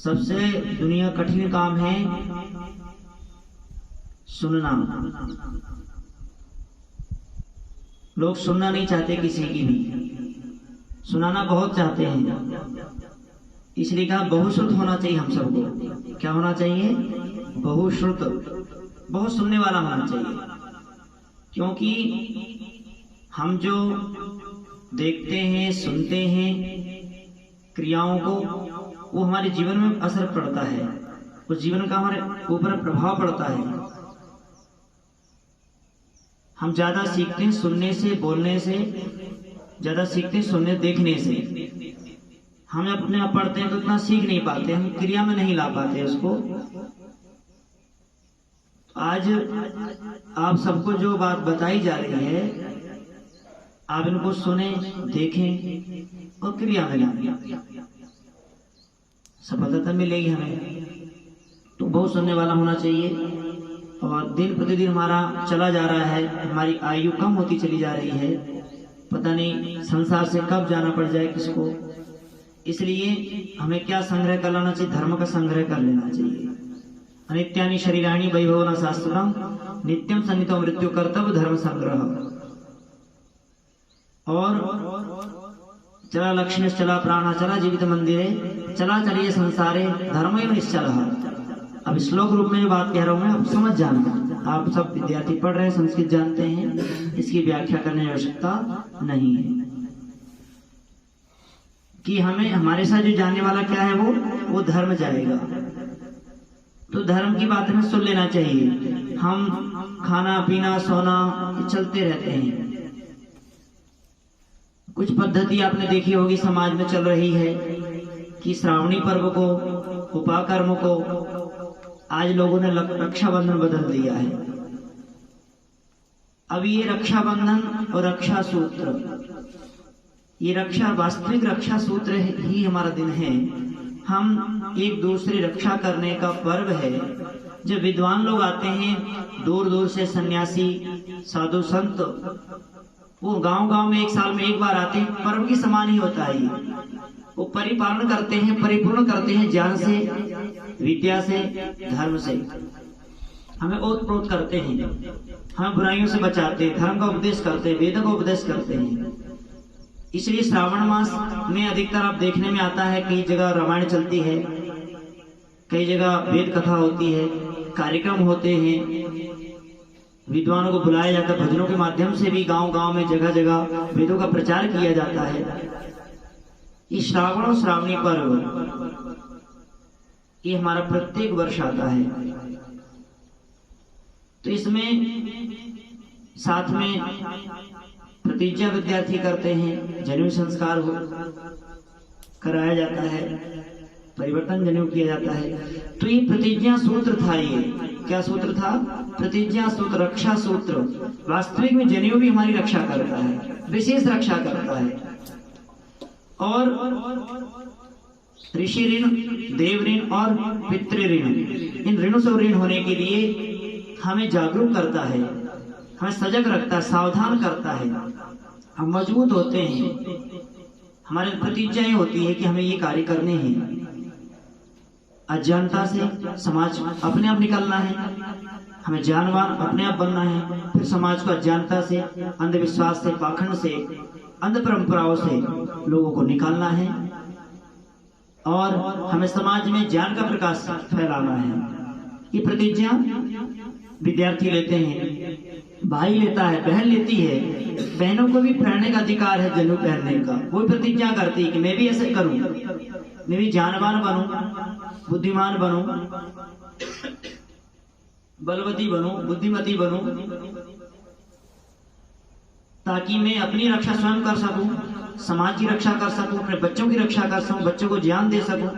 सबसे दुनिया कठिन काम है सुनना। लोग सुनना नहीं चाहते किसी की भी, सुनाना बहुत चाहते हैं। इसलिए कहा बहुश्रुत होना चाहिए हम सबको। क्या होना चाहिए? बहुश्रुत, बहुत सुनने वाला होना चाहिए। क्योंकि हम जो देखते हैं, सुनते हैं क्रियाओं को, वो हमारे जीवन में असर पड़ता है, उस जीवन का हमारे ऊपर प्रभाव पड़ता है। हम ज्यादा सीखते हैं सुनने से, बोलने से ज्यादा सीखते हैं सुनने देखने से। हम अपने आप पढ़ते हैं तो उतना सीख नहीं पाते, हम क्रिया में नहीं ला पाते उसको। आज आप सबको जो बात बताई जा रही है, आप इनको सुने, देखें और क्रिया में लाएं, सफलता मिलेगी हमें। तो बहुत सुनने वाला होना चाहिए। और दिन प्रतिदिन हमारा चला जा रहा है, हमारी आयु कम होती चली जा रही है, पता नहीं संसार से कब जाना पड़ जाए किसको। इसलिए हमें क्या संग्रह कर लेना चाहिए? धर्म का संग्रह कर लेना चाहिए। अनित्यानि शरीराणि वैभवना शास्त्रम नित्यम सन्नितो मृत्यु कर्तव्य धर्म संग्रह। और चला लक्ष्मी चला प्राणा चला जीवित मंदिरे चला चलिए संसारे धर्म निश्चल। अब श्लोक रूप में जो बात कह रहा हूं मैं, आप समझ जाना। आप सब विद्यार्थी पढ़ रहे हैं, संस्कृत जानते हैं, इसकी व्याख्या करने की आवश्यकता नहीं है। कि हमें हमारे साथ जो जाने वाला क्या है, वो धर्म जाएगा। तो धर्म की बात हमें सुन लेना चाहिए। हम खाना पीना सोना ये चलते रहते हैं। कुछ पद्धति आपने देखी होगी समाज में चल रही है कि श्रावणी पर्व को, उपाकर्म को आज लोगों ने रक्षाबंधन बदल दिया है। अब ये रक्षाबंधन और रक्षा सूत्र, ये रक्षा वास्तविक रक्षा सूत्र ही हमारा दिन है। हम एक दूसरे रक्षा करने का पर्व है। जब विद्वान लोग आते हैं दूर दूर से, सन्यासी साधु संत, वो गांव-गांव में एक साल में एक बार आते हैं। पर्व की समान ही होता है। वो परिपालन करते हैं, परिपूर्ण करते हैं ज्ञान से, विद्या से, धर्म से। हमें ओत-प्रोत करते हैं, हमें बुराइयों से बचाते हैं, धर्म का उपदेश करते हैं, वेदों का उपदेश करते हैं। इसलिए श्रावण मास में अधिकतर आप देखने में आता है, कई जगह रामायण चलती है, कई जगह वेद कथा होती है, कार्यक्रम होते हैं, विद्वानों को बुलाया जाता है, भजनों के माध्यम से भी गांव-गांव में जगह जगह वेदों का प्रचार किया जाता है। ये श्रावण और श्रावणी पर्व ये हमारा प्रत्येक वर्ष आता है। तो इसमें साथ में प्रतिज्ञा विद्यार्थी करते हैं, जनेऊ संस्कार कराया जाता है, परिवर्तन जनेऊ किया जाता है। तो ये प्रतिज्ञा सूत्र था। ये क्या सूत्र था? प्रतिज्ञा सूत्र, रक्षा सूत्र। वास्तविक में जनेऊ भी हमारी रक्षा करता है, विशेष रक्षा करता है। और ऋषि ऋण, देव ऋण और पितृ ऋण, इन ऋणों से ऋण होने के लिए हमें जागरूक करता है, हमें सजग रखता है, सावधान करता है। हम मजबूत होते हैं। हमारे प्रतिज्ञाएं होती है कि हमें ये कार्य करने हैं। अज्ञानता से समाज अपने आप निकलना है, हमें ज्ञानवान अपने आप बनना है। फिर समाज को अज्ञानता से, अंधविश्वास से, पाखंड से, अंध परंपराओं से लोगों को निकालना है। और हमें समाज में ज्ञान का प्रकाश फैलाना है। ये प्रतिज्ञा विद्यार्थी लेते हैं, भाई लेता है, बहन लेती है। बहनों को भी पहनने का अधिकार है, जनेऊ पहनने का। वो प्रतिज्ञा करती है कि मैं भी ऐसे करूं, मैं भी ज्ञानवान बनूं, बुद्धिमान बनूं, बलवती बनूं, बुद्धिमती बनूं, ताकि मैं अपनी रक्षा स्वयं कर सकूं, समाज की रक्षा कर सकूं, अपने बच्चों की रक्षा कर सकूं, बच्चों को ज्ञान दे सकूं।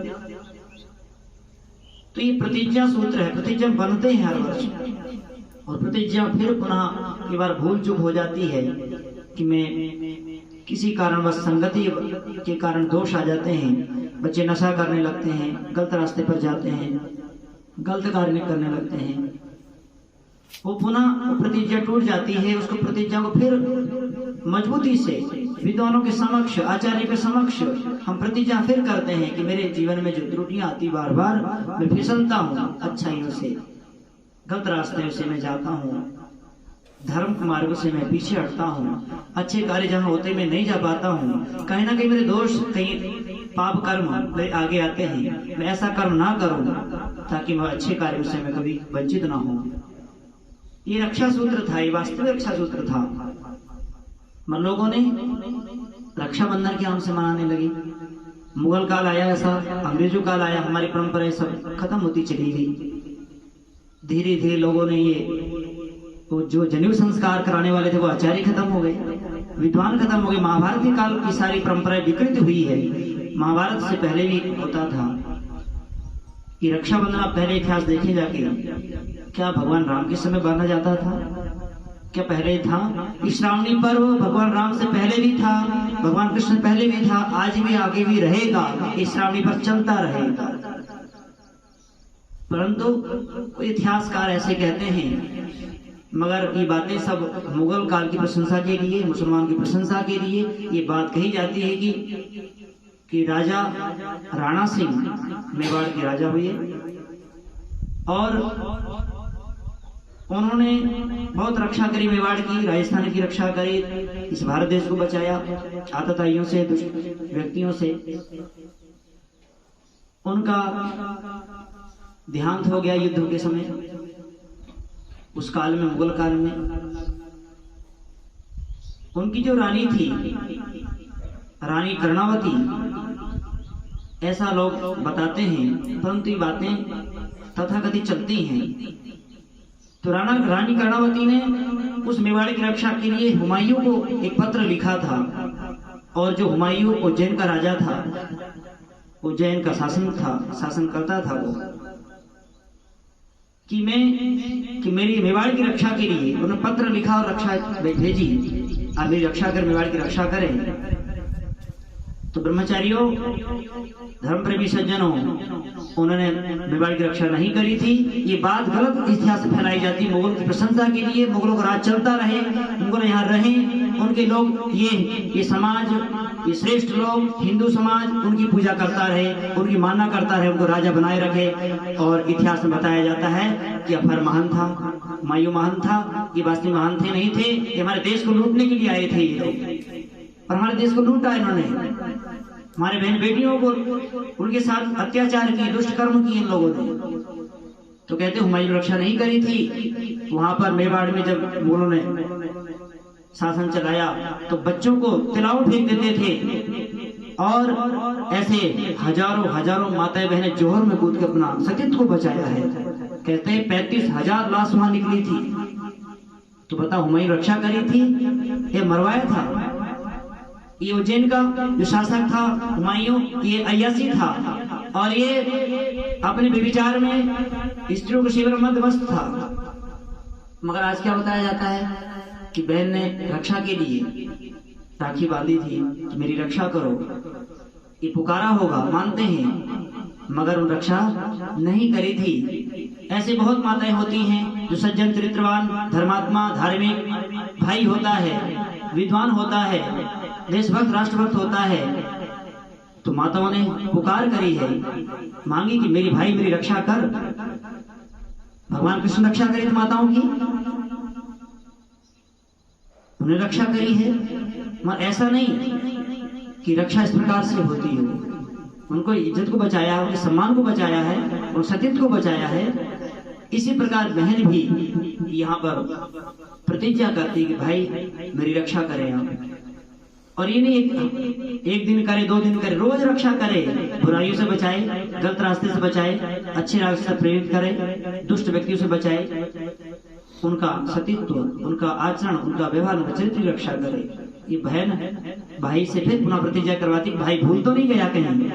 तो ये प्रतिज्ञा सूत्र है। प्रतिज्ञा बनते हैं हर वर्ष, और प्रतिज्ञा फिर पुनः कई बार भूल चूक हो जाती है कि मैं किसी कारणवश संगति के कारण दोष आ जाते हैं, बच्चे नशा करने लगते हैं, गलत रास्ते पर जाते हैं, गलत कार्य करने लगते हैं। वो पुनः प्रतिज्ञा टूट जाती है। उसको प्रतिज्ञा को फिर मजबूती से विद्वानों के समक्ष, आचार्य के समक्ष हम प्रतिज्ञा फिर करते हैं कि मेरे जीवन में जो त्रुटियां आती बार बार, मैं फिसलता हूँ अच्छाइयों से, गलत रास्ते से मैं जाता हूँ, धर्म के मार्ग से मैं पीछे हटता हूँ, अच्छे कार्य जहाँ होते मैं नहीं जा पाता हूँ, कहीं ना कहीं मेरे दोष, कहीं पाप कर्म मेरे आगे आते हैं। मैं ऐसा कर्म ना करूं ताकि मैं अच्छे कार्यों से मैं कभी वंचित ना हूं। ये रक्षा सूत्र था, ये वास्तविक रक्षा सूत्र था। मन लोगों ने रक्षाबंधन के नाम से मनाने लगे। मुगल काल आया ऐसा, अंग्रेजों काल आया, हमारी परंपराएं सब खत्म होती चली गई। धीरे धीरे लोगों ने वो जो जनेऊ संस्कार कराने वाले थे वो आचार्य खत्म हो गए, विद्वान खत्म हो गए। महाभारत के काल की सारी परंपराएं विकृत हुई है। महाभारत से पहले भी होता था कि रक्षाबंधन, आप पहले इतिहास देखें जाके, क्या भगवान राम के समय बांधा जाता था? क्या पहले था? श्रावणी पर्व भगवान राम से पहले भी था, भगवान कृष्ण पहले भी था, आज भी आगे भी रहेगा, श्रावणी पर्व चलता रहेगा। परंतु इतिहासकार ऐसे कहते हैं, मगर ये बातें सब मुगल काल की प्रशंसा के लिए, मुसलमान की प्रशंसा के लिए ये बात कही जाती है कि राजा राणा सिंह मेवाड़ के राजा हुए और उन्होंने बहुत रक्षा करी मेवाड़ की, राजस्थान की रक्षा करी, इस भारत देश को बचाया आतताइयों से, दुष्ट व्यक्तियों से। उनका देहांत हो गया युद्ध के समय, उस काल में, मुगल काल में। उनकी जो रानी थी, रानी कर्णावती, ऐसा लोग बताते हैं, परंतु ये बातें तथाकथित चलती हैं। तो रानी कर्णावती ने उस मेवाड़ की रक्षा के लिए हुमायूं को एक पत्र लिखा था, और जो हुमायूं उज्जैन का राजा था, उज्जैन का शासन करता था वो, कि मेरी मेवाड़ की रक्षा के लिए उन्होंने पत्र लिखा और रक्षा भेजी, आप मेरी रक्षा कर, मेवाड़ की रक्षा करें। तो ब्रह्मचारियों, धर्मप्रेमी सज्जनों, उन्होंने मेवाड़ की रक्षा नहीं करी थी। ये बात गलत इतिहास में फैलाई जाती है मुगल की प्रशंसा के लिए, मुगलों का राज चलता रहे, मुगल यहाँ रहे, उनके लोग ये समाज, ये श्रेष्ठ लोग, हिंदू समाज उनकी पूजा करता रहे, उनकी मानना करता रहे, उनको राजा बनाए रखे। और इतिहास में बताया जाता है कि अफर महान था, हुमायूं महान था, ये वास्तविक महान थे नहीं थे, ये हमारे देश को लूटने के लिए आए थे ये लोग, और हमारे देश को लूटा इन्होंने, हमारे बहन बेटियों को, उनके साथ अत्याचार किए, दुष्ट कर्म किए इन लोगों ने। तो कहते हुमायूं रक्षा नहीं करी थी। वहां पर मेवाड़ में जब मुगलों ने शासन चलाया तो बच्चों को तिलाव फेंक देते थे, और ऐसे हजारों माताएं बहनें जोहर में कूद के अपना सतीत्व को बचाया है। कहते हैं 35,000 लाश वहां निकली थी। तो बता, हुमायूं रक्षा करी थी या मरवाया था? ये उज्जैन का जो शासक था हुमायूं, ये अय्यासी था, और ये अपने व्यभिचार में स्त्रियों के सेवन में मस्त था। मगर आज क्या बताया जाता है कि बहन ने रक्षा के लिए राखी बांधी थी कि मेरी रक्षा करो, ये पुकारा होगा, मानते हैं, मगर उन रक्षा नहीं करी थी। ऐसे बहुत माताएं होती हैं जो सज्जन, चरित्रवान, धर्मात्मा, धार्मिक भाई होता है, विद्वान होता है, देशभक्त, राष्ट्रभक्त होता है, तो माताओं ने पुकार करी है, मांगी कि मेरी भाई मेरी रक्षा कर। भगवान कृष्ण रक्षा करी थी माताओं की, उन्हें रक्षा करी है। मगर ऐसा नहीं कि रक्षा इस प्रकार से होती हो, उनको इज्जत को बचाया है, उनके सम्मान को बचाया है, उनके सतीत्व को बचाया है। इसी प्रकार बहन भी यहाँ पर प्रतिज्ञा करती कि भाई मेरी रक्षा करें आप। और ये नहीं एक दिन करे, 2 दिन करे, रोज रक्षा करे, बुराइयों से बचाए, गलत रास्ते से बचाए, अच्छे रास्ते से प्रेरित करे, दुष्ट व्यक्तियों से बचाए, उनका सतीत्व, उनका आचरण, उनका व्यवहार, उनका चरित्र की रक्षा करे। ये बहन भाई से फिर पुनः प्रतिज्ञा करवाती, भाई भूल तो नहीं गया कहीं,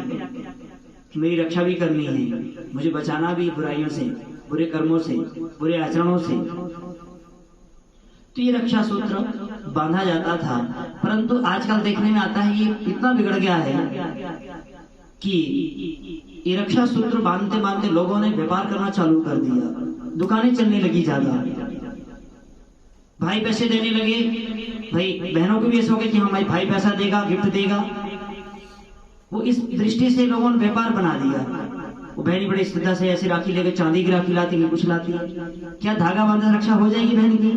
मेरी रक्षा भी करनी है, मुझे बचाना भी बुराइयों से, बुरे कर्मों से, बुरे आचरणों से। तो ये रक्षा सूत्र बांधा जाता था, परंतु आजकल देखने में आता है ये इतना बिगड़ गया है कि ये रक्षा सूत्र बांधते बांधते लोगों ने व्यापार करना चालू कर दिया, दुकानें चलने लगी ज्यादा, भाई पैसे देने लगे, भाई बहनों को भी ऐसा हो गया कि हमारी भाई पैसा देगा, गिफ्ट देगा। वो इस दृष्टि से लोगों ने व्यापार बना दिया। वो बहनी बड़ी श्रद्धा से ऐसे राखी लेकर चांदी की राखी लाती है, कुछ लाती है। क्या धागा बांधे रक्षा हो जाएगी बहन की?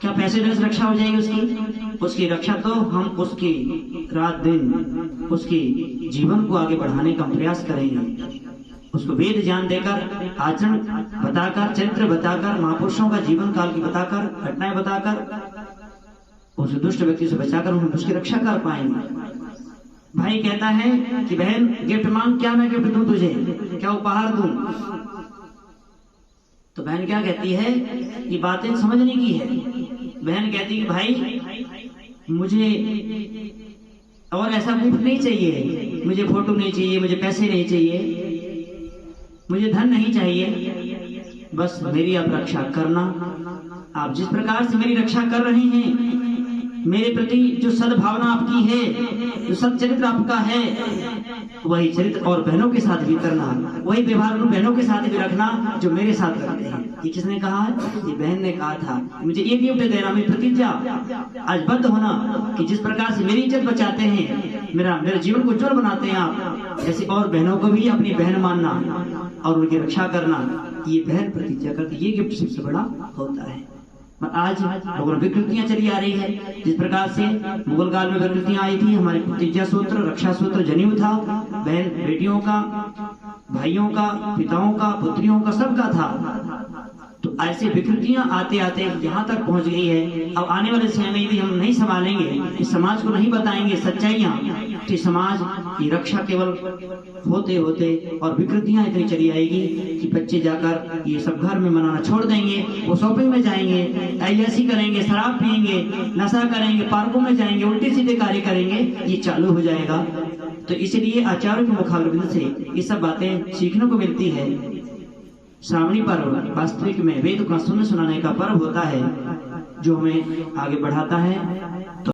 क्या पैसे देने से रक्षा हो जाएगी उसकी? उसकी रक्षा तो हम उसकी रात दिन उसकी जीवन को आगे बढ़ाने का प्रयास करेंगे। उसको वेद ज्ञान देकर, आचरण बताकर, चरित्र बताकर, महापुरुषों का जीवन काल की बताकर, घटनाएं बताकर, उस दुष्ट व्यक्ति से बचाकर हम उसकी रक्षा कर पाएंगे। भाई कहता है कि बहन गिफ्ट मांग, क्या मैं गिफ्ट दूं तुझे, क्या उपहार दूं? तो बहन क्या कहती है, ये बातें समझने की है। बहन कहती है कि भाई मुझे और ऐसा गिफ्ट नहीं चाहिए, मुझे फोटो नहीं चाहिए, मुझे पैसे नहीं चाहिए, मुझे धन नहीं चाहिए, बस मेरी आप रक्षा करना। आप जिस प्रकार से मेरी रक्षा कर रहे हैं, मेरे प्रति जो सद्भावना आपकी है, जो सच्चरित्र आपका है, वही चरित्र और बहनों के साथ भी करना, वही व्यवहार उन बहनों के साथ भी रखना जो मेरे साथ रखते हैं। ये किसने कहा है? ये बहन ने कहा था, मुझे एक गिफ्ट देना, मेरी प्रतिज्ञा आज बद्ध होना कि जिस प्रकार से मेरी इज्जत बचाते हैं, मेरे जीवन को उज्जवल बनाते हैं आप, ऐसे और बहनों को भी अपनी बहन मानना और उनकी रक्षा करना, ये बहन प्रतिज्ञा करती। ये गिफ्ट सबसे बड़ा होता है। आज लोगों में विकृतियां चली आ रही है। जिस प्रकार से मुगल काल में विकृतियां आई थी, हमारे प्रतिज्ञा सूत्र, रक्षा सूत्र, जनेऊ था, बहन बेटियों का, भाइयों का, पिताओं का, पुत्रियों का, सबका था। तो ऐसे विकृतियां आते आते यहाँ तक पहुंच गई है। अब आने वाले समय में यदि हम नहीं संभालेंगे, इस समाज को नहीं बताएंगे सच्चाइयां, तो समाज की रक्षा केवल होते होते और विकृतियां इतनी चली आएगी कि बच्चे जाकर ये सब घर में मनाना छोड़ देंगे, वो शॉपिंग में जाएंगे, ऐसी करेंगे, शराब पियेंगे, नशा करेंगे, पार्कों में जाएंगे, उल्टे सीधे कार्य करेंगे, ये चालू हो जाएगा। तो इसलिए आचार्यों के मुखारबिंद से ये सब बातें सीखने को मिलती है। श्रावणी पर्व वास्तविक में वेद का सुनने सुनाने का पर्व होता है, जो हमें आगे बढ़ाता है।